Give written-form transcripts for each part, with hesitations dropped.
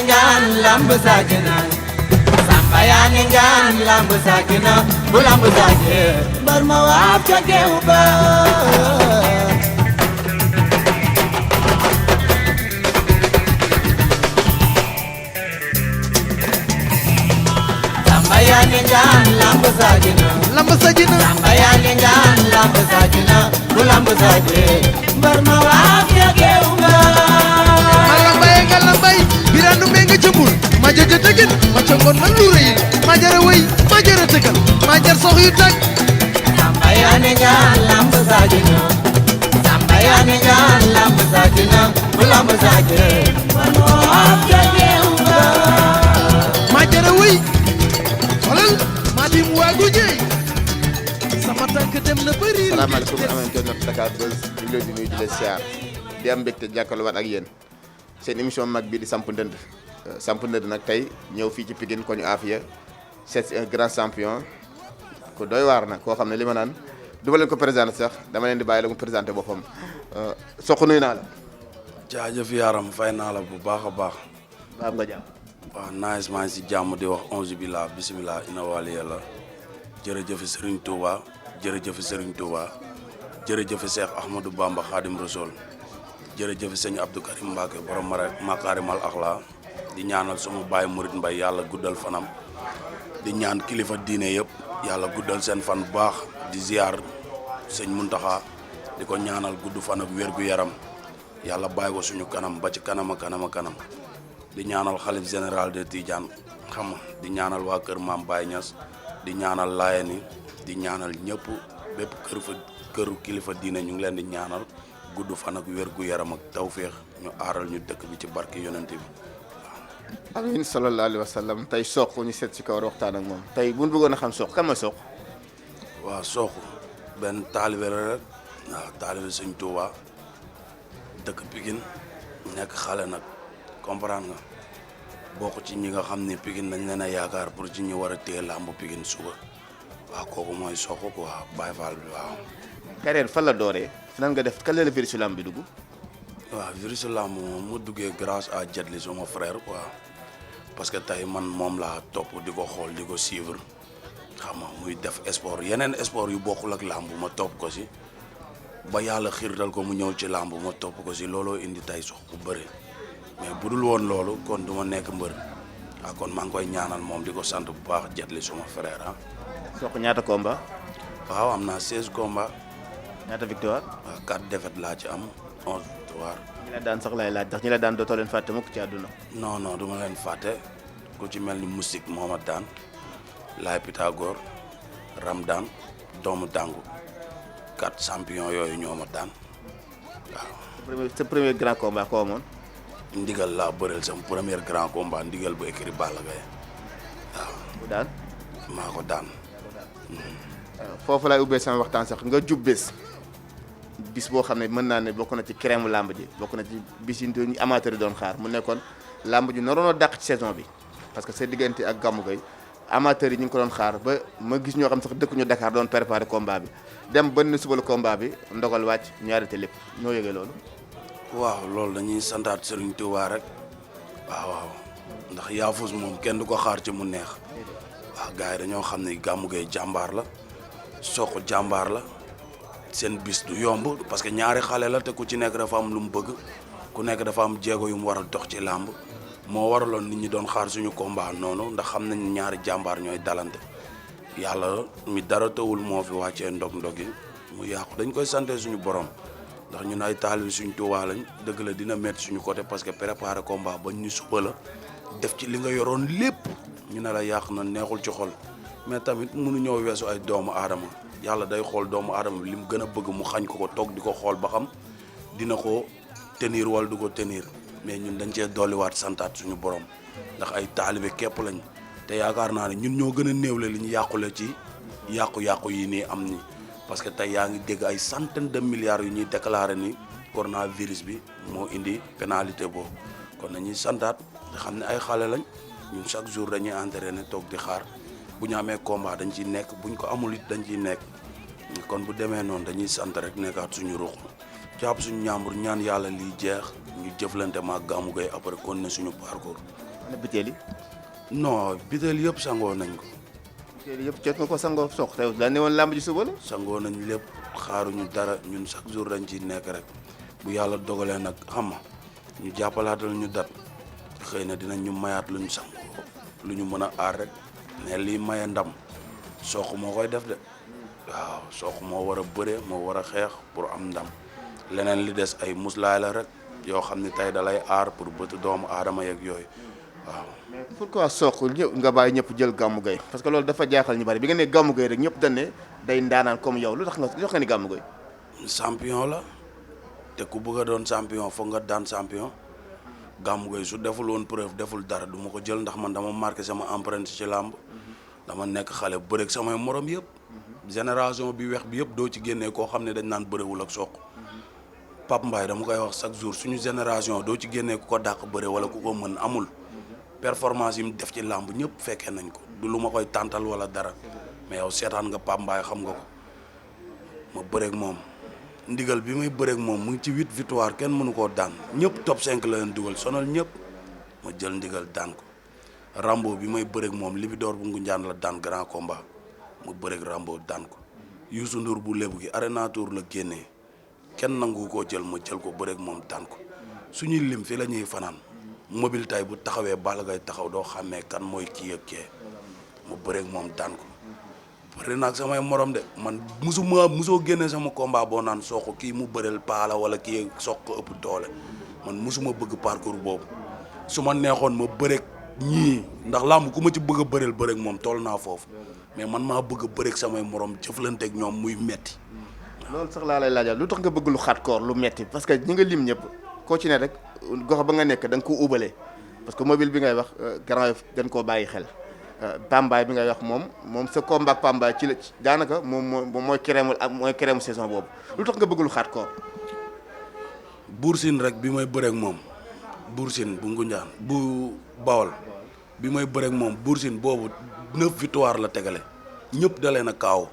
ngaan lamb saakina Samba yaa ngi ngaan lamb saakina bu lamb saake mbar ma waaf ca geew ba Samba yaa ngi ngaan lamb saakina Samba yaa ngi ngaan lamb saakina bu lamb saake mbar ma waaf ca geew ba Lambay birandu me nga jëmbul ma jëjë tëgin ma congoon man lu rëy ma jara wëy ma jara tëgal ma jar sox yu tag Samba yaa ngi ngaan lamb saakina Samba yaa ngi ngaan lamb saakina bu lamb saake mbar ma waaf ca geew ba ma jara wëy xoolal ma dim waagu jeey sama tànk dem na bëri salaamaaleykum amante not Dakar Buzz ñu leen di nuyu di leen siyaar di am mbégte jàkkaarloo waat ak yéen seen émission mag bi di samp ndënd nag tey ñëw fii ci Pikine ko ñu Afia c'est un grand champion ku doy waar nag koo xam ne li ma naan du ma leen ko présenté sax dama leen di bàyyi la mu présenté boppam Sokh nuyu naa la. jaajëf yaram fay naa la bu baax a baax. ba am nga jàmm. waaw nice maa ngi si jàmm di wax onze billah bisimilah ina wali yàlla jërëjëf Serigne Touba jërëjëf Serigne Touba jërëjëf Cheikh Ahmadou Bamba Khadim Rassoul jërëjëf sëñ Abdou Karim Mbacke borom Makarimal Akhla di ñaanal sama baay Murit Mbay yàlla guddal fanam di ñaan kilifa diine yëpp yàlla guddal seen fan bu baax di ziar sëñ Muntaxa di ko ñaanal gudd fan ak wér gu yaram yàlla bàyyi ko suñu kanam ba ci kanam di ñaanal xalif général de Tidiane xam nga di ñaanal waa kër Maam Baye Niass di ñaanal Laayeni di ñaanal ñëpp bépp këru kilifa diine ñu ngi leen di ñaanal gudd fan ak wér gu yaram ak tawféex ñu aaral ñu dëkk bi ci barke yonent bi waaw. amiin sallallahu alayhi wa sallam tey Sokh ñu seet si kaw waxtaan ak moom tey bu ñu bëggoon a xam Sokh kan mooy Sokh. waaw Sokh benn taalibe la rek waaw taalibe Sëñ Tuuba dëkk Pikine nekk xale nag comprendre nga bokk ci ñi nga xam ne Pikine dañ leen a yaakaar pour ci ñu war a téye làmb Pikine suba waaw kooku mooy Sokh quoi Baye Fall bi waaw. carrière fan la dooree. nan nga def kan la virus lamb bi dugg. waaw virus lamb moom mu duggee grâce à Jetli sama frère quoi parce que tey man moom laa topp di ko xool di ko suivre xam nga muy def sport yeneen sport yu bokkul ak lamb ma topp ko si ba yàlla xiirtal ko mu ñëw ci lamb ma topp ko si looloo indi tey Sokh bu bëri mais bu dul woon loolu kon du ma nekk mbër waaw kon maa ngi koy ñaanal moom di ko sant bu baax Jetli sama frère ah. Sokh ñaata combat. waaw am naa 16 combats. ñaata victoire. waaw 4 défaites laa ci am 11 victoire. ñi la daan sax lay laaj ndax ñi la daan dootoo leen fàtte mukk ci àdduna. non du ma leen fàtte ku ci mel ni musique moo ma daan Laay Pythagore Ramdan doomu dàngu 4 champion yooyu ñoo ma daan waaw. sa premier grand combat koo amoon. ndigal laa bëreel sama premier grand combat ndigal bu écrit Balla Gaye waaw. bu daan. maa ko daan. foofu laay ubbee sama waxtaan sax nga jub bis boo xam ne mën naa ne bokk na ci crème làmb ji bokk na ci bis yi ñu amateur yi doon xaar mu nekkoon làmb ji naroon a dàq ci saison bi parce que sa diggante ak Gamou Gueye amateur yi ñu ngi ko doon xaar ba ma gis ñoo xam sax dëkkuñu Dakar doon préparer combat bi dem ba ne suba la combat bi ndogal wàcc ñu arrêté lépp ñoo yëgee loolu. waaw loolu dañuy santaat Serigne Touba rek waaw ndax yaafus moom kenn du ko xaar ci mu neex waaw gars yi dañoo xam ne Gamou Gueye jàmbaar la Sokh jàmbaar la seen bis du yomb parce que ñaari xale la te ku ci nekk dafa am lu mu bëgg ku nekk dafa am jéego yu mu war a dox ci làmb moo waraloon nit ñi doon xaar suñu combat noonu ndax xam nañ ñaari jàmbaar ñooy dalante yàlla mi dara tawul moo fi wàccee ndog yi mu yàqu dañ koy sante suñu borom ndax ñun ay taalibe suñu Tuubaa lañ dëgg la dina métti suñu côté parce que préparer combat ba ñu suba la def ci li nga yoroon lépp ñu ne la yàq na neexul ci xol mais tamit mënuñoo weesu ay doomu aadama yàlla day xool doomu aadama bi li mu gën a bëgg mu xañ ko toog di ko xool ba xam dina ko tenir wala du ko tenir mais ñun dañ cee dolliwaat santaat suñu borom ndax ay taalibe képp lañ te yaakaar naa ne ñun ñoo gën a néewle li ñu yàqule ci yàqu-yàqu yi nii am ni parce que tey yaa ngi dégg ay centaine de milliards yu ñuy déclaré ni coronavirus bi moo indi pénalité boobu kon nañuy santaat te xam ne ay xale lañ ñun chaque jour dañuy entraîné toog di xaar bu ñu amee combat dañ ciy nekk buñ ko amul it dañ ciy nekk kon bu demee noonu dañuy sant rek nekkaat suñu ruux. jàpp suñu ñaambur ñaan yàlla lii jeex ñu jëflante ma Gamou Gueye après kon ne suñu parcours. ana biteel yi. non biteel yëpp sangoo nañ ko. biteel yëpp jot nga ko sangoo soq te daa ne woon làmb ji suba la. sangoo nañ lépp xaaruñu dara ñun chaque jour dañ ciy nekk rek bu yàlla dogalee nag xam nga ñu jàppalaatal ñu dat xëy na dinañ ñu mayaat luñ sangoo lu ñu mën a aar rek mais lii maye ndam soq moo koy def de waaw soq moo war a bëre moo war a xeex pour am ndam leneen li des ay muslaay la rek yoo xam ne tey da lay aar pour bëtu doomu aadama yeeg yooyu waaw. mais pourquoi soq ñëpp nga bàyyi ñëpp jël Gamou Gueye parce que loolu dafa jaaxal ñu bari bi nga ne Gamou Gueye rek ñëpp dañ ne day ndaanaan comme yow lu tax nga ni Gamou Gueye. champion la te ku bëgg a doon champion foog nga daan champion Gamou Gueye su deful woon preuve deful dara du ma ko jël ndax man dama marqué sama empreinte ci làmb dama nekk xale bëreeg samay morom yëpp génération bi weex bi yëpp doo ci génnee koo xam ne dañ naan bëriwul ak soq Pape Mbaye dama koy wax chaque jour suñu génération doo ci génnee ku ko dàq bëre wala ku ko mën amul performance yi mu def ci làmb ñëpp fekkee nañ ko du lu ma koy tàntal wala dara mais yow seetaan nga Pape Mbaye xam nga ko ma bëreeg moom ndigal bi may bëreeg moom mu ngi ci 8 victoire kenn mënu koo daan ñëpp top 5 la leen dugal sonal ñëpp ma jël ndigal daan ko Rambo bi may bëreeg moom Libidor bu Ngunjaan la daan grand combat ma bëreeg Rambo daan ko Youssou Ndour bu lébu gi Arena Tour la génnee kenn nangu koo jël ma jël ko bëreeg moom daan ko suñuy lim fi la ñuy fanaan mobile tay bu taxawee Balla Gaye taxaw doo xàmmee kan mooy kii ak kee ma bëreeg moom daan ko bëri naag samay morom de man musoo génne sama combat boo naan soq kii mu bëreel paala wala kii soq ko ëpp doole man musuma bëgg parcours boobu su ma neexoon ma bëreeg ñii ndax làmb ku ma ci bëgg a bëreel bëreeg moom toll naa foofu mais man maa bëgg a bëreeg samay morom jëflanteeg ñoom muy metti loolu sax laa lay laajal lu tax nga bëgg lu xatkoor lu metti parce que ñi nga lim ñëpp koo ci ne rek gox ba nga nekk da nga ko ubale parce que mobile bi ngay wax Grand Yoff dañ koo bàyyi xel Pambaay bi ngay wax moom sa combat ak Pambaay ci la daanaka mooy crème saison boobu lu tax nga bëgg lu xatkoor. Bour Sine rek bi may bëreeg moom Bour Sine bu Ngunjaan bu Bawol bi may bëreeg moom Bour Sine boobu 9 victoire la tegale ñëpp dalee na kaaw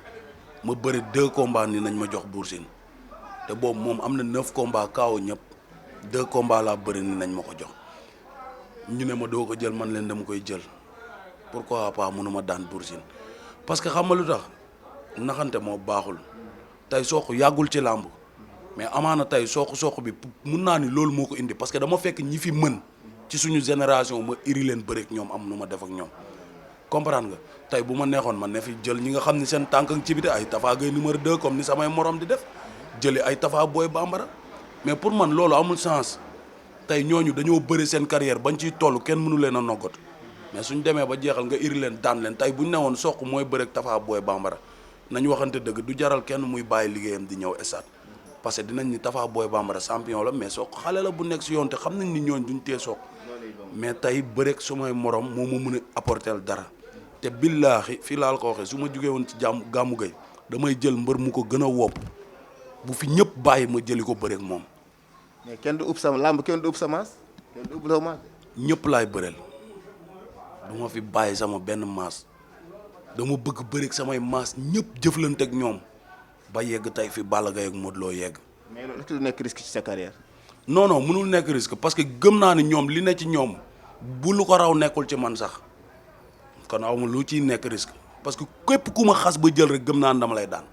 ma bëri 2 combats ni nañ ma jox Bour Sine te boobu moom am na 9 combats kaaw ñëpp 2 combats laa bëri ni nañ ma ko jox ñu ne ma doo ko jël man leen dama koy jël pourquoi pas mënuma daan Bour Sine parce que xam nga lu tax naxante moo baaxul tey Sokh yàggul ci làmb mais amaana tey Sokh bi mun naa ni loolu moo ko indi parce que dama fekk ñi fi mën ci suñu génération ma iri leen bëreek ñoom am nu ma def ak ñoom comprendre nga tey bu ma neexoon man ne fi jël ñi nga xam ne seen tànk ci biti ay Tafa Gueye numéro 2 comme ni samay morom di def jëli ay Tafa Boy Bambara mais pour man loolu amul sens tey ñooñu dañoo bëri seen carrière bañ ciy toll kenn mënu leen a noggat mais suñ demee ba jeexal nga iri leen daan leen tey buñ newoon Sokh mooy bëreek Tafa Boy Bambara nañ waxante dëgg du jaral kenn muy bàyyi liggéeyam di ñëw stade parce que dinañ ni Tafa Boy Bambara champion la mais Sokh xale la bu nekk si yoon te xam nañ ni ñooñ duñ tee Sokh mais tey bëreek sumay morom moo ma mën a apporter dara te billaahi fii laal ko waxee su ma jugee woon ci Gamou Gueye damay jël mbër mu ko gën a wopp bu fi ñëpp bàyyi ma jëli ko bëreek moom. mais kenn du ub sa làmb kenn du ub sa maas kenn du ub sa maas. ñëpp laay bëreel du ma fi bàyyi sama benn maas dama bëgg bëreek samay maas ñëpp jëflante ak ñoom ba yegg tey fi Balla Gaye ak Modou Lo yegg. mais loolu est-ce que du nekk risque ci sa carrière. non mënul nekk risque parce que gëm naa ni ñoom li ne ci ñoom bu lu ko raw nekkul ci man sax kon aw ma lu ciy nekk risque parce que képp ku ma xas ba jël rek gëm naa ni dama lay daan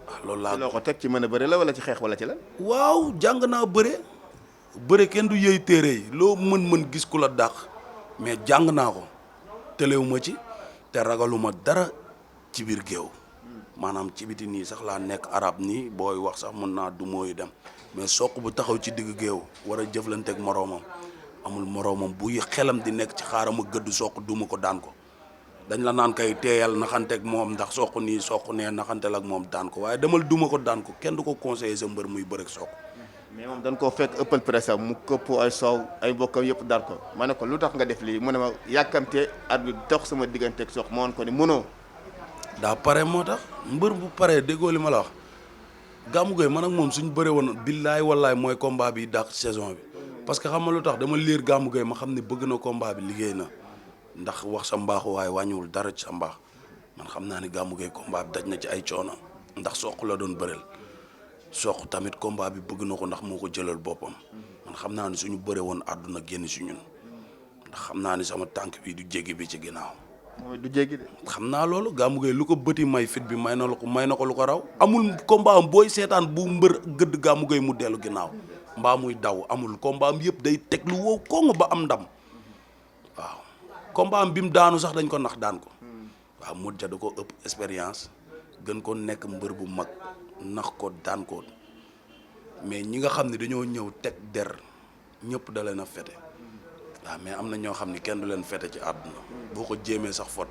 waaw loolu laa. loo ko teg ci mën a bëre la wala ci xeex wala ci lan. waaw jàng naa bëre kenn du yëy téere yi loo mën gis ku la dàq mais jàng naa ko tëlewuma ci te ragaluma dara ci biir géew maanaam ci biti nii sax laa nekk arab nii booy wax sax mën naa du mooyu dem mais Sokh bu taxaw ci digg géew war a jëflanteeg moroomam amul moroomam buy xelam di nekk ci xaaram a gëdd Sokh duma ko daan ko dañ la naan kay teeyal naxanteeg moom ndax Sokh nii Sokh nee naxanteel ak moom daan ko waaye demal duma ko daan ko kenn du ko conseiller sa mbër muy bëreeg Sokh. mais moom dañ koo fekk ëppal presse mu këpp ay soow ay bokkam yëpp dar ko ma ne ko lu tax nga def lii mu ne ma yàkkamte at bi dox sama digganteeg Sokh ma woon ko ni mënoo. daa pare moo tax mbër bu paree déggoo li ma la wax Gamou Gueye man ak moom suñ bëree woon billaay wallaay mooy combat bi dàq saison bi parce que xam nga lu tax dama liir Gamou Gueye ma xam ne bëgg na combat bi liggéey na ndax wax sa mbaaxu waaye wàññiwul dara ci sa mbaax man xam naa ni Gamou Gueye combat bi daj na ci ay coono ndax Sokh la doon bëreel Sokh tamit combat bi bëgg na ko ndax moo ko jëlal boppam man xam naa ni suñu bëre woon àdduna génn si ñun ndax xam naa ni sama tànk bi du jéggi bi ci ginnaaw. mooy du jéggi de. xam naa loolu Gamou Gueye lu ko bëti may fit bi may na ko lu ko raw amul combat am booy seetaan bu mbër gëdd Gamou Gueye mu dellu ginnaaw mbaa muy daw amul combat am yëpp day teg lu wow koŋŋ ba am ndam waaw combat am bi mu daanu sax dañ ko nax daan ko waaw Modou Dia da ko ëpp expérience gën ko nekk mbër bu mag nax ko daan ko mais ñi nga xam ne dañoo ñëw teg der ñëpp da leen a fete waaw mais am na ñoo xam ne kenn du leen fete ci àdduna boo ko jéemee sax fot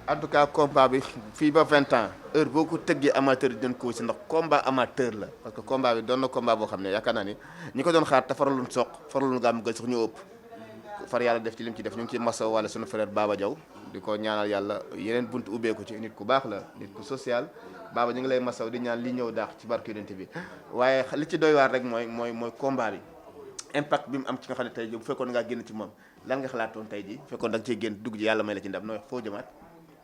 en tout cas combat bi fii ba 20 ans heure boo ko tëggee amateur yi doon ko si ndax combat amateur la parce que combat bi doon na combat boo xam ne yaakaar naa ni ñi ko doon xaar te faraloon Sokh faraloon Gamou Gueye sax ñu ëpp far yàlla def ci lim ci def ñu ngi ciy masaw wala sunu frère Baba Diaw di ko ñaanal yàlla yeneen buntu ubbeeku ci nit ku baax la nit ku social Baba ñu ngi lay masaw di ñaan li ñëw daax ci barke Yonent bi waaye li ci doy waar rek mooy combat bi impact bi mu am ci nga xam ne tey jii bu fekkoon ngaa génn ci moom lan nga xalaatoon tey jii bu fekkoon da nga ciy génn dugg ji yàlla may la ci ndam nooy foo jëmaat.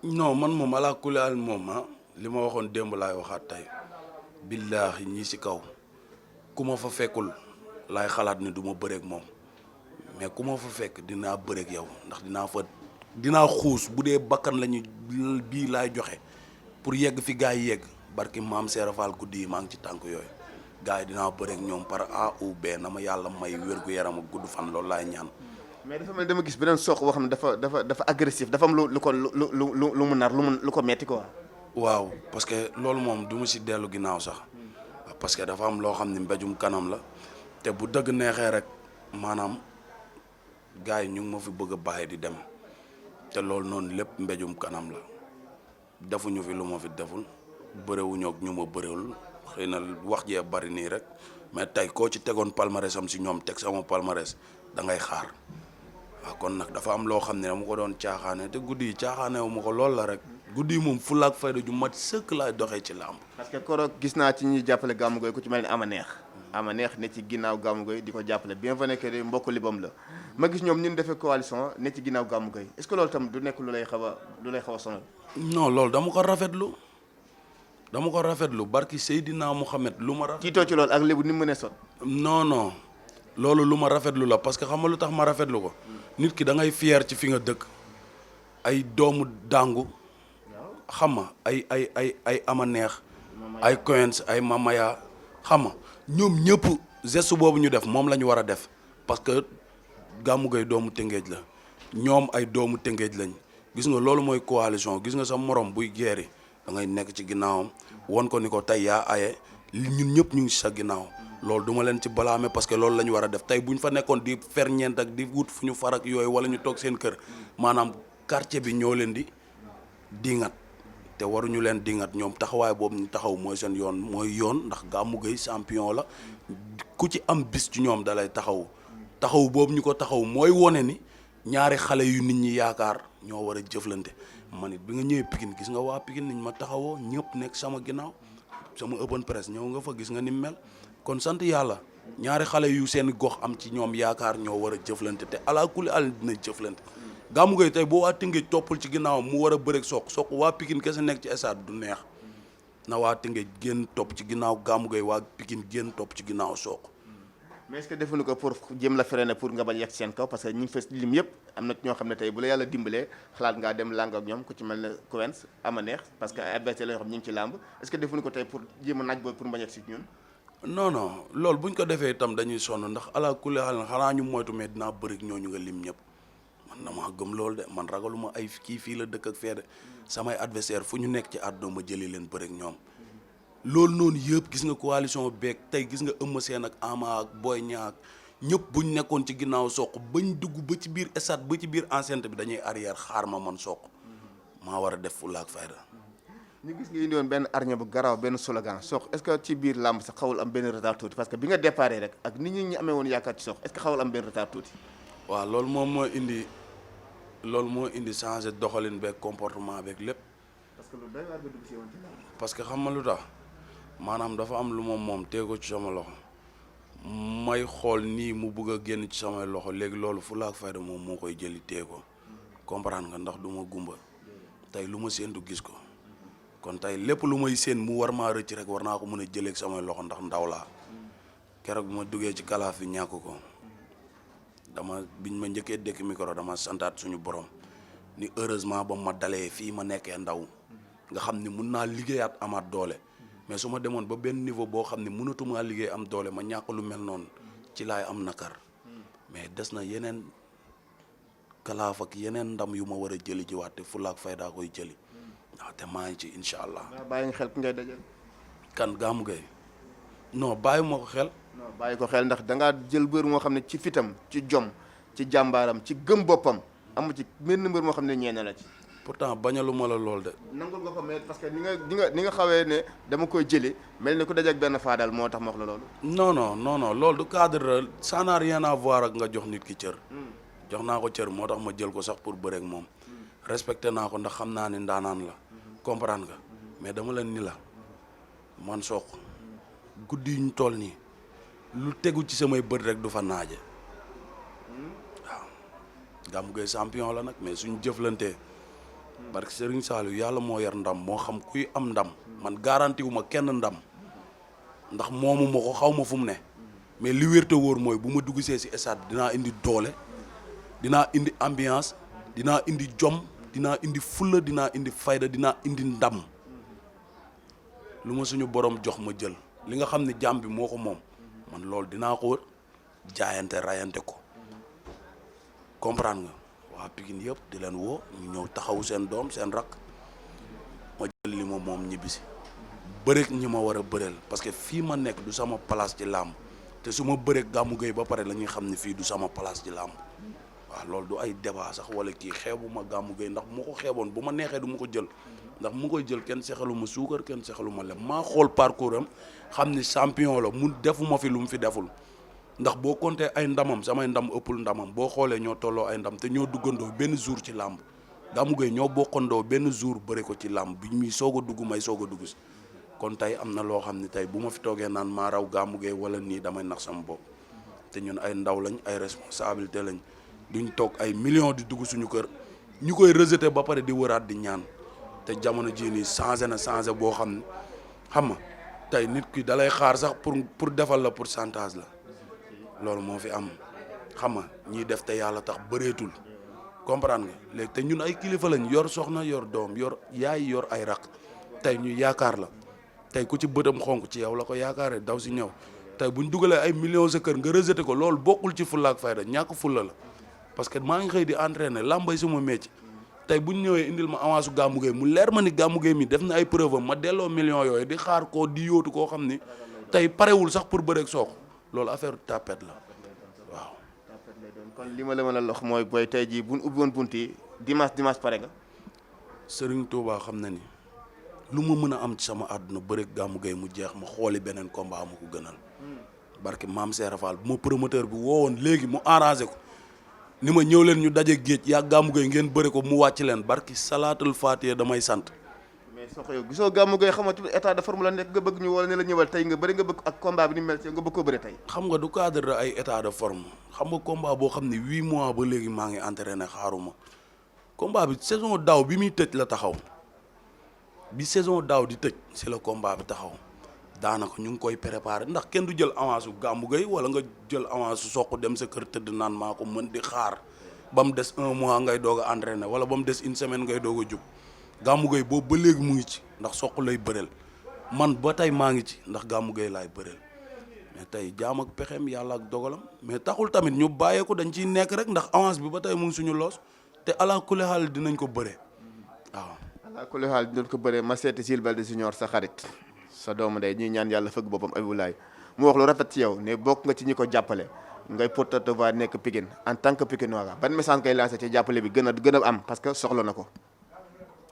non man moom ala kulli al moom li ma waxoon démb laay waxaat tey billaahi ñii si kaw ku ma fa fekkul laay xalaat ne du ma bëreeg moom mais ku ma fa fekk dinaa bëreeg yow ndax dinaa xuus bu dee bakkan lañu bii laay joxe pour yegg fi gars yi yegg barki maam Seera Fall guddi yi maa ngi ci tànk yooyu gars yi dinaa bëreeg ñoom par A ou B na ma yàlla may wér-gu-yaram ak gudd fan loolu laay ñaan. mais dafa mel dama gis beneen Sokh boo xam ne dafa agressif dafa am lu mu nar lu ko metti quoi. waaw parce que loolu moom du ma si dellu ginnaaw sax parce que dafa am loo xam ne mbéjum kanam la te bu dëgg neexee rek maanaam gars yi ñu ngi ma fi bëgg a bàyyi di dem te loolu noonu lépp mbéjum kanam la defuñu fi lu ma fi deful bëriwuñu ak ñu ma bëriwul xëy na wax jee bari nii rek mais tey koo ci tegoon palmarès am si ñoom teg sama palmarès da ngay xaar. waaw kon nag dafa am loo xam ne dama ko doon caaxaane te guddi yi caaxaane wu ma ko loolu la rek guddi yi moom fulla ak fayda ju mat sëkk laay doxee ci làmb. parce que koroog gis naa ci ñuy jàppale Gamou Gueye ku ci mel ni ama neex ne ci ginnaaw Gamou Gueye di ko jàppale bien vrai que mbokk libam la ma gis ñoom ñun defee coalition ne ci ginnaaw Gamou Gueye est-ce que loolu tam du nekk lu lay xaw a sonal. non loolu dama ko rafetlu barki Seydina Mouhamed lu ma rafetlu. tiitoo ci loolu ak lébu ni mu mënee sot. non loolu lu ma rafetlu la parce que xam nga lu tax ma rafetlu ko. nit ki da ngay fier ci fi nga dëkk ay doomu dàngu xam nga ay ama neex ay coins ay mamaya xam nga ñoom ñëpp geste boobu ñu def moom la ñu war a def parce que Gamou Gueye doomu Tëngéej la ñoom ay doomu Tëngéej lañ gis nga loolu mooy coalition gis nga sa morom buy geeri da ngay nekk ci ginnaawam won ko ni ko tey yaa aye ñun ñëpp ñu ngi sa ginnaaw loolu duma leen ci balaame parce que loolu la ñu war a def tey bu ñu fa nekkoon di ferñeent ak di wut fu ñu farak yooyu wala ñu toog seen kër maanaam quartier bi ñoo leen di dingat te waruñu leen dingat ñoom taxawaay boobu ñu taxaw mooy seen yoon mooy yoon ndax Gamou Gueye champion la ku ci am bis ci ñoom dalay taxaw boobu ñu ko taxaw mooy wone ni ñaari xale yu nit ñi yaakaar ñoo war a jëflante man it bi nga ñëwee Pikine gis nga waa Pikine niñ ma taxawoo ñëpp nekk sama ginnaaw sama open press ñëw nga fa gis nga ni mel kon sant yàlla ñaari xale yu seen gox am ci ñoom yaakaar ñoo war a jëflante te ala kulli àll dina jëflante Gamou Gueye tey boo waa Tëngéej toppul ci ginnaawam mu war a bëreeg Sokh waa Pikine kese nekk ci stade du neex na waa Tëngéej génn topp ci ginnaaw Gamou Gueye waa Pikine génn topp ci ginnaaw Sokh. mais est-ce que defuñu ko pour jéem la freiner pour nga bañ yegg seen kaw parce que ñi fes lim yëpp am na ñoo xam ne tey bu la yàlla dimbalee xalaat ngaa dem làng ak ñoom ku ci mel ne Coens ama neex parce que adversaire la yoo xam ñu ngi ci làmb est-ce que defuñu ko tey pour jéem a naaj boobu pour bañ yegg si ñun. non loolu buñ ko defee itam dañuy sonn ndax ala kulli xaal xanaa ñu moytu mais dinaa bëri ñooñu nga lim ñëpp man damaa gëm loolu de man ragaluma ay kii fii la dëkk ak fee de samay adversaire fu ñu nekk ci àdduna ma jëli leen bëri ñoom loolu noonu yëpp gis nga coalition beeg tey gis nga Eumeu Sène ak Ama ak Boy Niang ak ñëpp buñ nekkoon ci ginnaaw Sokh bañ dugg ba ci biir stade ba ci biir enceinte bi dañuy arrière xaar ma man Sokh maa war a def fulla ak fayda. ñu gis nga indi woon benn arñe bu garaaw benn slogan Sokh est-ce que ci biir làmb sax xawul am benn retard tuuti parce que bi nga déparé rek ak nit ñi amee woon yaakaar ci Sokh est-ce que xawul am benn retard tuuti. waaw loolu moo indi changé doxalin beeg comportement beeg lépp. parce que lu doy waar nga dugg si woon ci làmb. parce que xam nga lu tax maanaam dafa am lu moom tee ko ci sama loxo may xool nii mu bëgg a génn ci samay loxo léegi loolu fulla ak fayda moom moo koy jëli tee ko comprendre nga ndax du ma gumba tey lu ma séentu gis ko kon tey lépp lu may seen mu war maa rëcc rek war naa ko mën a jëlee ak samay loxo ndax ndaw laa keroog bu ma duggee ci kalaaf bi ñàkk ko biñ ma njëkkee dëkk micro dama santaat suñu borom ni heureusement ba ma dalee fii ma nekkee ndaw nga xam ni mun naa liggéeyaat amaat doole mais su ma demoon ba benn niveau boo xam ne mënatumaa liggéey am doole ma ñàkk lu mel noonu ci laay am nakar mais des na yeneen kalaaf ak yeneen ndam yu ma war a jëli ji waat te fulla ak fayda koy jëli waaw te maa ngi ci incha allah. bàyyi nga xel ki ngay dajal. kan Gamou Gueye non bàyyi ma ko xel. non bàyyi ko xel ndax da ngaa jël mbër moo xam ne ci fitam ci jom ci jàmbaaram ci gëm boppam amu ci benn mbër moo xam ne ñeene la ci. pourtant bañalu ma la lool de. nangul nga ko mais parce que ni nga xawee ne dama koy jëli mel ni ku dajeeg benn faadal moo tax ma wax la loolu. non loolu du cadre ça n'a rien à voir ak nga jox nit ki cër. jox naa ko cër moo tax ma jël ko sax pour bëreeg moom. respecté naa ko ndax xam naa ne ndaanaan la. comprendre nga mais dama leen ni la man Sokh guddi yu ñu toll nii lu tegu ci samay bët rek du fa naaje waaw Gamou Gueye champion la nag mais suñu jëflantee parce que Serigne Saliou yàlla moo yar ndam moo xam kuy am ndam man garanti wu ma kenn ndam ndax moomu ma ko xaw ma fu mu ne mais li wér te wóor mooy bu ma dugg see si stade dinaa indi doole dinaa indi ambiance dinaa indi jom dinaa indi fulla dinaa indi fayda dinaa indi ndam lu ma suñu borom jox ma jël li nga xam ne jàmm bi moo ko moom man loolu dinaa ko jaayante rayante ko comprendre nga waa Pikine yëpp di leen woo ñu ñëw taxawu seen doom seen rak ma jël li ma moom ñibbisi bëreeg ñi ma war a bëreel parce que fii ma nekk du sama place ci làmb te su ma bëreeg Gamou Gueye ba pare la ñuy xam ne fii du sama place ci làmb waaw loolu du ay débat sax wala kii xeebu ma Gamou Gueye ndax bu ma ko xeeboon bu ma neexee du ma ko jël ndax mu koy jël kenn sexalu ma suukar kenn sexalu ma lem maa xool parcours am xam ni champion la mu defuma fi lu mu fi deful ndax boo compté ay ndamam samay ndam ëppul ndamam boo xoolee ñoo tolloo ay ndam te ñoo duggandoo benn jour ci làmb Gamou Gueye ñoo bokkandoo benn jour bëri ko ci làmb bi muy soog a dugg may soog a dugg si kon tey am na loo xam ne tey bu ma fi toogee naan maa raw Gamou Gueye wala nii damay nax sama bopp te ñun ay ndaw lañ ay responsabilité lañ duñ toog ay millions di dugg suñu kër ñu koy rejeté ba pare di wëraat di ñaan te jamono jii nii changé boo xam ne xam nga tey nit ki dalay xaar sax pour defal la pourcentage la loolu moo fi am xam nga ñiy def te yàlla tax bëreetul comprendre nga léegi te ñun ay kilifa lañ yor soxna yor doom yor yaay yor ay rak tey ñu yaakaar la tey ku ci bëtam xonk ci yow la ko yaakaaree daw si ñëw tey buñ dugalee ay millions sa kër nga rejeté ko loolu bokkul ci fulla ak fayda ñàkk fulla la parce que maa ngi xëy di entraîner làmbay suma métier tey bu ñu ñëwee indil ma avance su Gamou Gueye mu leer ma ni Gamou Gueye mi def na ay preuve am ma delloo millions yooyu di xaar koo di yóotu koo xam ni tey parewul sax pour bëreeg Sokh loolu affaire tapette la waaw. tapette lay doon kon li ma la mën a lox mooy booy tey jii bu ñu ubbi woon bunt yi dimanche pare nga. Serigne Touba xam na ni lu ma mën a am ci sama àdduna bëreeg Gamou Gueye mu jeex ma xooli beneen combat ma ko gënal. barke maam Serap Fall bu ma promoteur bi woowoon léegi mu arrangé ko. ni ma ñëw leen ñu daje géej yaa Gamou Gueye ngeen bëri ko mu wàcc leen barki salaatul faatiha damay sant. mais Sokh yow gisoo Gamou Gueye xamatul état de forme la nekk nga bëgg ñu wala ne la ñëwal tey nga bëri nga bëgg ak combat bi ni mel ci nga bëgg ko bëri tey. xam nga du cadre ay état de forme xam nga combat boo xam ne 8 mois ba léegi maa ngi entraîné xaaruma combat bi saison daaw bi muy tëj la taxaw bi saison daaw di tëj si la combat bi taxaw. daanaka ñu ngi koy préparé ndax kenn du jël avance su Gamou Gueye wala nga jël avance su Sokh dem sa kër tëdd naan maa ko mën di xaar ba mu des 1 mois ngay doog a entraîné wala ba mu des 1 semaine ngay doog a jug Gamou Gueye boobu ba léegi mu ngi ci ndax Sokh lay bëreel man ba tey maa ngi ci ndax Gamou Gueye laay bëreel mais tey jaam ak pexeem yàlla ak dogalam mais taxul tamit ñu bàyyee ko dañ ciy nekk rek ndax avance bi ba tey mu ngi suñu loos te ala kulli xaal dinañ ko bëree waaw. ala kulli xaal dinañ ko bëree ma seeti Jules Baldé Junior sa xarit. sa doomu day ñuy ñaan yàlla fëgg boppam Abdoulaye mu wax lu rafet ci yow ne bokk nga ci ñi ko jàppale ngay porte-voix nekk Pikine en tant que Pikinois ban message ngay lancé ci jàppale bi gën a am parce que soxla na ko.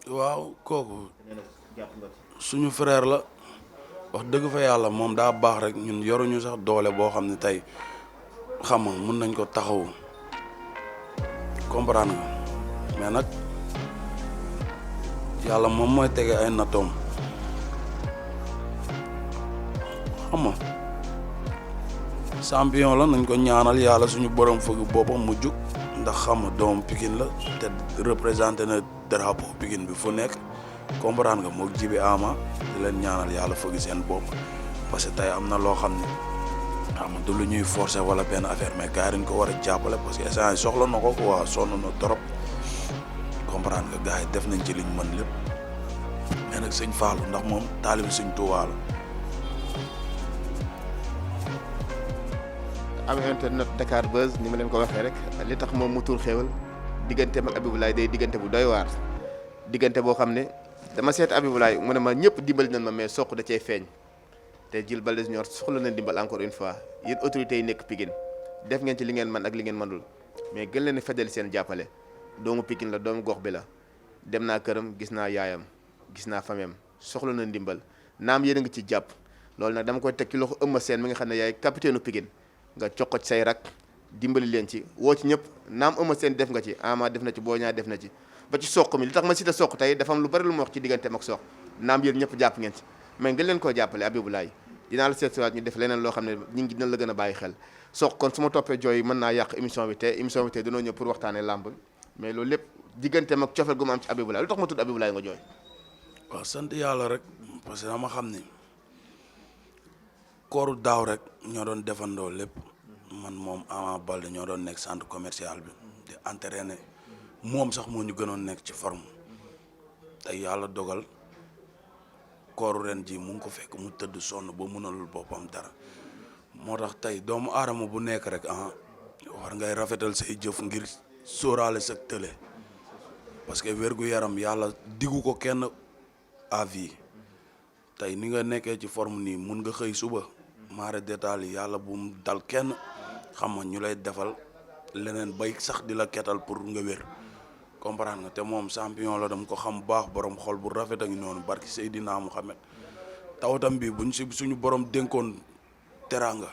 waaw kooku suñu frère la wax dëgg fa yàlla moom daa baax rek ñun yoruñu sax doole boo xam ne tey xam nga mun nañ ko taxawu comprendre nga mais nag yàlla moom mooy tege ay nattoom. xam nga champion la nañ ko ñaanal yàlla suñu borom fëgg boppam mu jug ndax xam nga doomu Pikine la te représenté na drapeau Pikine bi fu nekk comprendre nga moog Jibi Ama di leen ñaanal yàlla fëgg seen bopp parce que tey am na loo xam ne xam nga du lu ñuy forcer wala benn affaire mais gars yi dañ ko war a jàppale parce que instant yi soxla na ko quoi sonn na trop comprendre nga gars yi def nañ ci liñ mën lépp mais nag sëñ Fallou ndax moom taalibi sëñ Tuubaa la. am internet Dakar Buzz ni ma leen ko waxee rek li tax moom mu tuur xéewal digganteem ak Abibou Laye day diggante bu doy waar diggante boo xam ne dama seet Abibou Laye mu ne ma ñëpp dimbali nañ ma mais Sokh da cee feeñ te Jules Baldé Junior soxla na dimbal encore une fois yéen autorités yi nekk Pikine def ngeen ci li ngeen man ak li ngeen mënul mais gën leen a feddali seen jàppale doomu Pikine la doomu gox bi la dem naa këram gis naa yaayam gis naa famem soxla na ndimbal naam yéen a ngi ci jàpp loolu nag dama koy teg ci loxo Eumeu Sène mi nga xam ne yaay capitaine Pikine nga jox ko ci say rak dimbali leen ci woo ci ñëpp naam Eumeu Sène def nga ci Ama def na ci Boy Niang def na ci ba ci Sokh mi li tax ma cité Sokh tey dafa am lu bari lu ma wax ci digganteem ak Sokh naam yéen ñëpp jàpp ngeen ci mais ngeen leen koo jàppale Abibou Laye dinaa la seet siwaat ñu def leneen loo xam ne ñi ngi dina la gën a bàyyi xel Sokh kon su ma toppee jooy mën naa yàq émission bi te dañoo ñëw pour waxtaanee làmb mais loolu lépp digganteem ak cofeel gu ma am ci Abibou Laye lu tax ma tudd Abibou Laye nga jooy waaw sant yàlla rek parce que dama xam ni kooru daaw rek ñoo doon defandoo lépp man moom Ama Baldé ñoo doon nekk centre commercial bi di entraîner moom sax moo ñu gënoon nekk ci forme tey yàlla dogal kooru ren ji mu ngi ko fekk mu tëdd sonn ba mënalul boppam dara moo tax tey doomu aadama bu nekk rek war ngay rafetal say jëf ngir sóoraale sa tële parce que wér-gu-yaram yàlla diggu ko kenn à vie tey ni nga nekkee ci forme nii mun nga xëy suba maare détail yi yàlla bu mu dal kenn xam nga ñu lay defal leneen bay sax di la ketal pour nga wér comprendre nga te moom champion la dam ko xam baax borom xol bu rafet a ngi noonu barki Seydina Muhammad tawatam bi buñ si suñu borom dénkoon teranga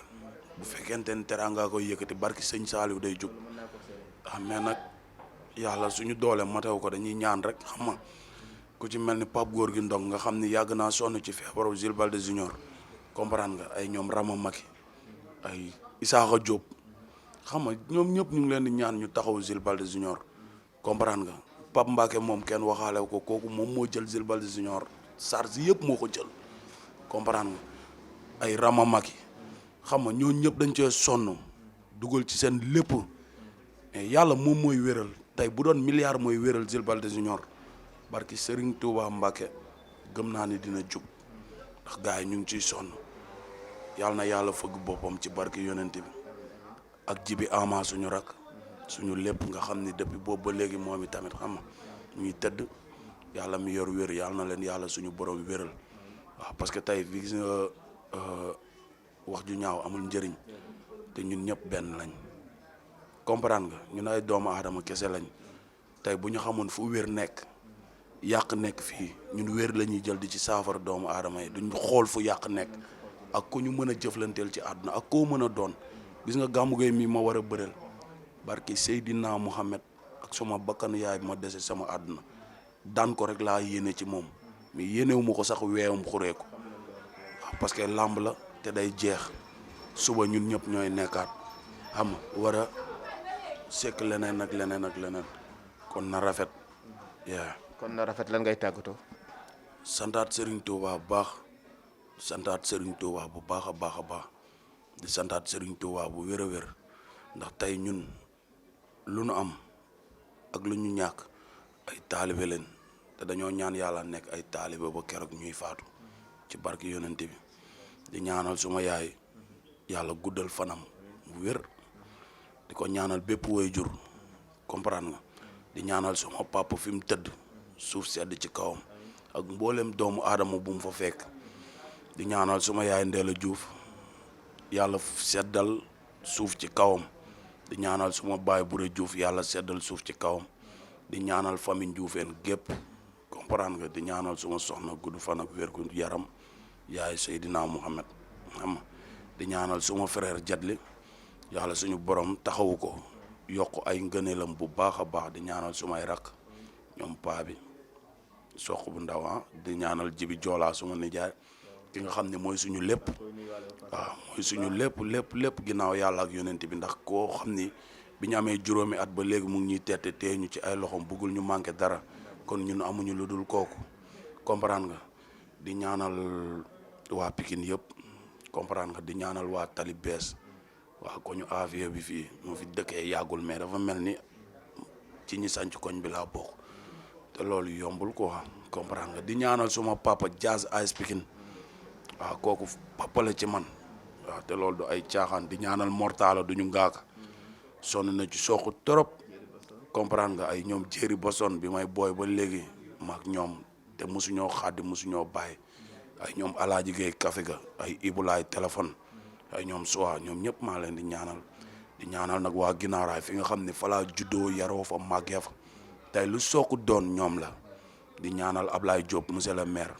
bu fekkente ne teranga koy yëkkati barki sëñ Saliou day jug mais nag yàlla suñu doole matew ko dañuy ñaan rek xam nga ku ci mel ni Pape Gorgui Ndong nga xam ni yàgg naa sonn ci feebaru Jules Baldé Junior comprendre nga ay ñoom Rama Maki ay Isaaxa Diop xam nga ñoom ñëpp ñu ngi leen di ñaan ñu taxaw Jules Baldé Junior comprendre nga Pape Mbacke moom kenn waxaale ko kooku moom moo jël Jules Baldé Junior charge yëpp moo ko jël comprendre nga ay Rama Maki xam nga ñooñu ñëpp dañ cee sonn dugal ci seen lépp mais yàlla moom mooy wéral tey bu doon milliard mooy wéral Jules Baldé Junior barki Serigne Touba Mbacke gëm naa ni dina jub ndax gars yi ñu ngi ciy sonn yàlla na yàlla fëgg boppam ci barki yonent bi ak Jibi Ama suñu rak suñu lépp nga xam ni depuis boobu ba léegi moom i tamit xam nga ñuy tëdd yàlla mi yor wér yàlla na leen yàlla suñu borom wéral waaw parce que tey fi gis nga wax ju ñaaw amul njëriñ te ñun ñëpp benn lañ comprendre nga ñun ay doomu aadama kese lañ tey bu ñu xamoon fu wér nekk yàq nekk fii ñun wér la ñuy jël di ci saafara doomu aadama yi duñ xool fu yàq nekk ak ku ñu mën a jëflanteel ci àdduna ak koo mën a doon gis nga Gamou Gueye mii ma war a bëreel barki Seydina Muhammad ak sama bakkan yaay ma dese sama àdduna daan ko rek laa yéene ci moom mais yéenewu ma ko sax weewam xuree ko waaw parce que làmb la te day jeex suba ñun ñëpp ñooy nekkaat xam nga war a sekk leneen ak leneen ak leneen kon na rafet kon na rafet lan ngay tàggatoo santaat Serigne Touba bu baax santaat Serigne Touba bu baax a baax a baax di santaat Serigne Touba bu wér a wér ndax tey ñun lu nu am ak lu ñu ñàkk ay taalibe leen te dañoo ñaan yàlla nekk ay taalibe ba keroog ñuy faatu ci barki yonent bi di ñaanal suma yaay yàlla guddal fanam bu wér di ko ñaanal bépp waajur comprendre nga di ñaanal suma papa fi mu tëdd suuf sedd ci kawam ak mboolem doomu aadama bu mu fa fekk di ñaanal suma yaay Ndella Diouf yàlla seddal suuf ci kawam di ñaanal suma baay Bure Diouf yàlla seddal suuf ci kawam di ñaanal famille Dioufeen gépp comprendre nga di ñaanal suma soxna gudd fan ak wér gu yaram yaay Seydina Muhammad xam di ñaanal suma frère Jadli yàlla suñu borom taxawu ko yokk ay ngëneelam bu baax a baax di ñaanal sumay rakk ñoom paa bi soq bu ndaw di ñaanal Jibi Joolaa suma nijaay ki nga xam ne mooy suñu lépp waaw mooy suñu lépp ginnaaw yàlla ak yonent bi ndax koo xam ni bi ñu amee juróomi at ba léegi mu ngi ñuy tette tee ñu ci ay loxoom bëggul ñu manqué dara kon ñun amuñu lu dul kooku comprendre nga di ñaanal waa Pikine yëpp comprendre nga di ñaanal waa Tali Bees waa koñu Afia bi fii mu fi dëkkee yàggul mais dafa mel ni ci ñi sanc koñ bi laa bokk te loolu yombul quoi comprendre nga di ñaanal suma papa Jazz AS Pikine waaw kooku papa la ci man waaw te loolu du ay caaxaan di ñaanal Mortala duñu ngaaka sonn na ci Sokh trop comprendre nga ay ñoom jéeri boson bi may booy ba léegi maak ñoom te mosuñoo xaddi mosuñoo bàyyi ay ñoom Alaaji Gay Café ga ay Ibulaay téléphone ay ñoom suwa ñoom ñëpp maa leen di ñaanal nag waa Ginnaaraay fi nga xam ne fa laa juddoo yaroo fa màggee fa tey lu Sokh doon ñoom la di ñaanal Ablaye Diop monsieur le maire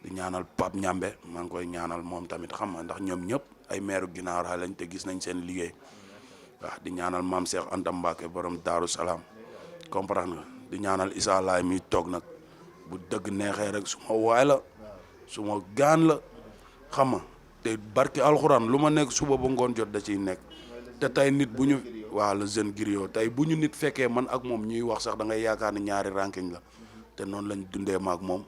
di ñaanal Pape Ñambe maa ngi koy ñaanal moom tamit xam nga ndax ñoom ñëpp ay maire Ginnaaraay lañ te gis nañ seen liggéey waaw di ñaanal maam Cheikh Anta Mbacke borom Daaru Salaam comprendre nga di ñaanal Issa Laay mi toog nag bu dëgg neexee rek suma waay la suma gaan la xam nga te barki alxuraan lu ma nekk suba ba ngoon jot da ciy nekk te tey nit bu ñu waaw le jeune griot tey bu ñu nit fekkee man ak moom ñuy wax sax da ngay yaakaar ne ñaari ranking la te noonu lañ dundee ma ak moom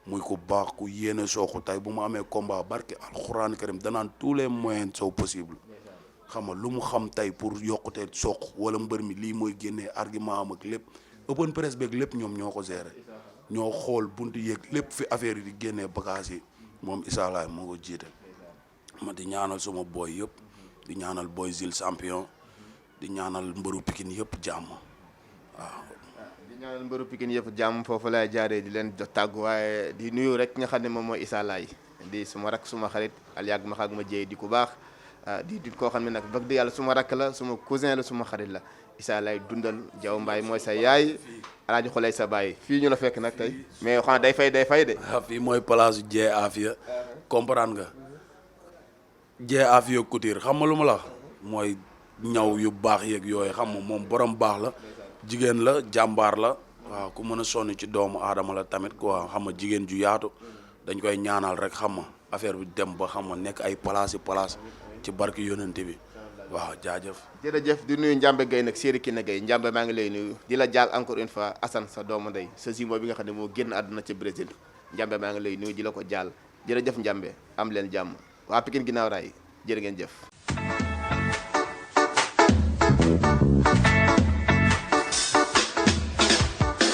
muy ku baax ku yéene Sokh tey bu ma amee combat barki alxuraan karim danaan tous les moyens sont possibles xam nga lu mu xam tey pour yokkute Sokh wala mbër mi lii mooy génnee argument am ak lépp open press beeg lépp ñoom ñoo ko gérer ñoo xool buntu yeeg lépp fi affaire yi di génnee bagages yi moom Issa Laye moo ko jiite ma di ñaanal suma boy yëpp di ñaanal boy Zil champion di ñaanal mbëru Pikine yëpp jàmm waaw. di ñaanal mbëru Pikine yëpp jàmm foofu laay jaaree di leen jox tàggu waaye di nuyu rek nga xam ne moom mooy Issa Laye di suma rak suma xarit al yàgg ma xaag ma jéey di ku baax di koo xam ne nag bëgg di yàlla suma rakk la suma cousin la suma xarit la Issa Laye dundal Jaw Mbaay mooy sa yaay Alaaji Xolay sa baay fii ñu la fekk nag tey mais xanaa day fay de. fii mooy place Jee Afia comprendre nga Jee Afia Couture xam nga lu ma la mooy ñaw yu baax yeeg yooyu xam nga moom borom baax la jigéen la jàmbaar la waaw ku mën a sonn ci doomu aadama la tamit quoi xam nga jigéen ju yaatu dañ koy ñaanal rek xam nga affaire bi dem ba xam nga nekk ay place ci barki yonente bi waaw jaajëf. jërëjëf di nuyu Njambe Gueye nag Séeri Kine Gueye Njambe maa ngi lay nuyu di la jaal encore une fois Assane sa doomu ndey sa zimo bi nga xam ne moo génn àdduna ca Brésil Njambe maa ngi lay nuyu di la ko jaal jërëjëf Njambe am leen jàmm waa Pikine Ginnaaw Raay jërë ngeen jëf.